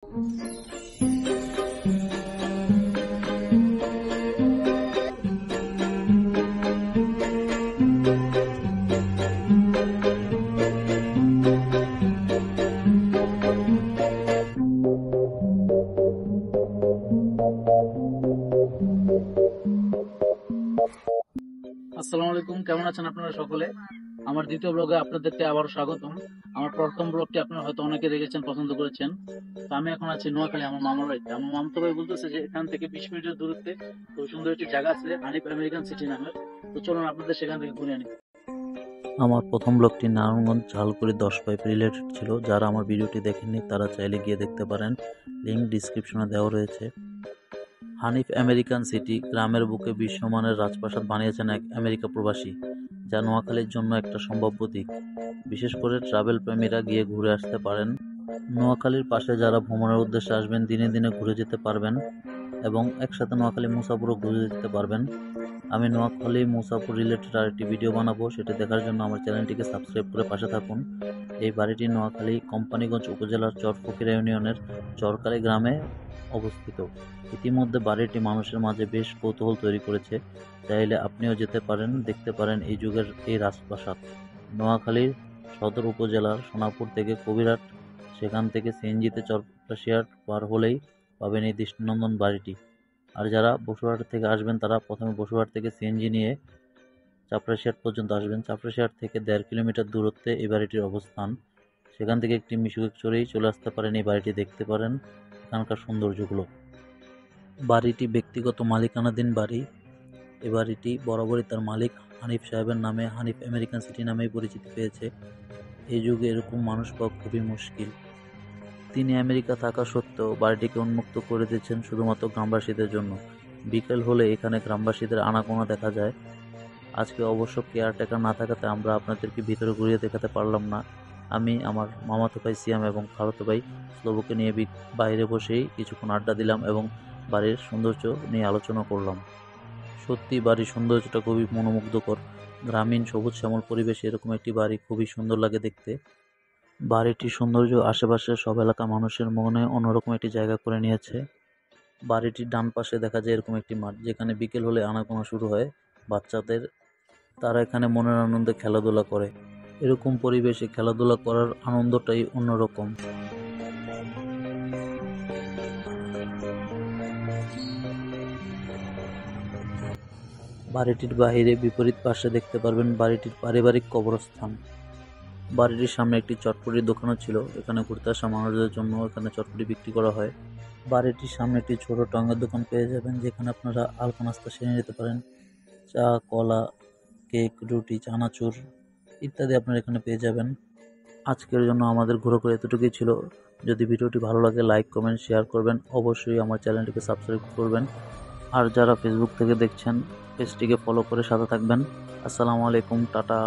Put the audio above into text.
আসসালামু আলাইকুম, কেমন আছেন আপনারা সকলে? আমার দ্বিতীয় ব্লগে আপনাদেরকে আবারও স্বাগতম। আমার প্রথম ব্লগটি আপনারা হয়তো অনেকে দেখেছেন, পছন্দ করেছেন। তো আমি এখন আছি নোয়াখালী, আমার মামার বাড়িতে। আমার মামাতো ভাই বলতেছে যে এখান থেকে 20 মিনিটের দূরত্বে খুব সুন্দর একটি জায়গা আছে, হানিফ আমেরিকান সিটি নামের। তো চলুন আপনাদের সেখান থেকে ঘুরে আনি। আমার প্রথম ব্লগটি নারায়ণগঞ্জ ঝালকুড়ি 10 পাইপ রিলেটেড ছিল। যারা আমার ভিডিওটি দেখেননি তারা চাইলে গিয়ে দেখতে পারেন, লিঙ্ক ডিসক্রিপশনে দেওয়া রয়েছে। হানিফ আমেরিকান সিটি গ্রামের বুকে বিশ্বমানের রাজপ্রাসাদ বানিয়েছেন এক আমেরিকা প্রবাসী, যা নোয়াখালীর জন্য একটা সম্ভাব্য দিক। বিশেষ করে ট্রাভেল প্রেমীরা গিয়ে ঘুরে আসতে পারেন। নোয়াখালীর পাশে যারা ভ্রমণের উদ্দেশ্যে আসবেন দিনে দিনে ঘুরে যেতে পারবেন এবং একসাথে নোয়াখালী মুসাপুরও ঘুরে যেতে পারবেন। আমি নোয়াখালী মুসাপুর রিলেটেড আরেকটি ভিডিও বানাবো, সেটি দেখার জন্য আমার চ্যানেলটিকে সাবস্ক্রাইব করে পাশে থাকুন। এই বাড়িটি নোয়াখালী কোম্পানিগঞ্জ উপজেলার চরফকিরা ইউনিয়নের চরকালী গ্রামে অবস্থিত। ইতিমধ্যে বাড়িটি মানুষের মাঝে বেশ কৌতূহল তৈরি করেছে। চাইলে আপনিও যেতে পারেন, দেখতে পারেন এই যুগের এই রাজপ্রাসাদ। নোয়াখালীর সদর উপজেলার সোনাপুর থেকে কবিরহাট, সেখান থেকে সিএনজিতে চরপাশিয়াট পার হলেই পাবেন এই দৃষ্টিনন্দন বাড়িটি। আর যারা বসুরহাট থেকে আসবেন তারা প্রথমে বসুরহাট থেকে সিএনজি নিয়ে চাপড়াশিয়াট পর্যন্ত আসবেন। চাপড়াশিয়াট থেকে 1.5 কিলোমিটার দূরত্বে এই বাড়িটির অবস্থান। সেখান থেকে একটি মিশুকে চড়েই চলে আসতে পারেন, এই বাড়িটি দেখতে পারেন এখানকার সৌন্দর্যগুলো। বাড়িটি ব্যক্তিগত মালিকানাধীন বাড়ি। এ বাড়িটি বরাবরই তার মালিক হানিফ সাহেবের নামে হানিফ আমেরিকান সিটি নামেই পরিচিতি পেয়েছে। এই যুগে এরকম মানুষ পাওয়া খুবই মুশকিল। তিনি আমেরিকা থাকা সত্ত্বেও বাড়িটিকে উন্মুক্ত করে দিয়েছেন শুধুমাত্র গ্রামবাসীদের জন্য। বিকেল হলে এখানে গ্রামবাসীদের আনাগোনা দেখা যায়। আজকে অবশ্য কেয়ারটেকার না থাকাতে আমরা আপনাদেরকে ভিতরে ঘুরিয়ে দেখাতে পারলাম না। আমি আমার মামাতো ভাই সিয়াম এবং খালাতো ভাই স্লোবকে নিয়ে বাইরে বসেই কিছুক্ষণ আড্ডা দিলাম এবং বাড়ির সৌন্দর্য নিয়ে আলোচনা করলাম। সত্যি বাড়ির সৌন্দর্যটা খুবই মনোমুগ্ধকর। গ্রামীণ সবুজ শ্যামল পরিবেশে এরকম একটি বাড়ি খুবই সুন্দর লাগে দেখতে। বাড়িটির সৌন্দর্য আশেপাশের সব এলাকা মানুষের মনে অন্যরকম একটি জায়গা করে নিয়েছে। বাড়িটির ডান পাশে দেখা যায় এরকম একটি মাঠ, যেখানে বিকেল হলে আনাগোনা শুরু হয় বাচ্চাদের। তারা এখানে মনের আনন্দে খেলাধুলা করে। এরকম পরিবেশে খেলাধুলা করার আনন্দটাই অন্যরকম। বাড়িটির বাইরে বিপরীত পাশে দেখতে পারবেন বাড়িটির পারিবারিক কবরস্থান। বাড়িটির সামনে একটি চটপটির দোকানও ছিল। এখানে ঘুরতে আসা মানুষদের জন্য এখানে চটপটি বিক্রি করা হয়। বাড়িটির সামনে একটি ছোট টঙের দোকান পেয়ে যাবেন, যেখানে আপনারা হালকা নাস্তা সেরে নিতে পারেন। চা, কলা, কেক, রুটি, চানাচুর ইত্যাদি আপনারা এখানে পেয়ে যাবেন। আজকের জন্য আমাদের ঘোরাঘুরি এতটুকুই ছিল। যদি ভিডিওটি ভালো লাগে লাইক, কমেন্ট, শেয়ার করবেন। অবশ্যই আমার চ্যানেলটিকে সাবস্ক্রাইব করবেন। আর যারা ফেসবুক থেকে দেখছেন পেজটিকে ফলো করে সাথে থাকবেন। আসসালামু আলাইকুম, টাটা।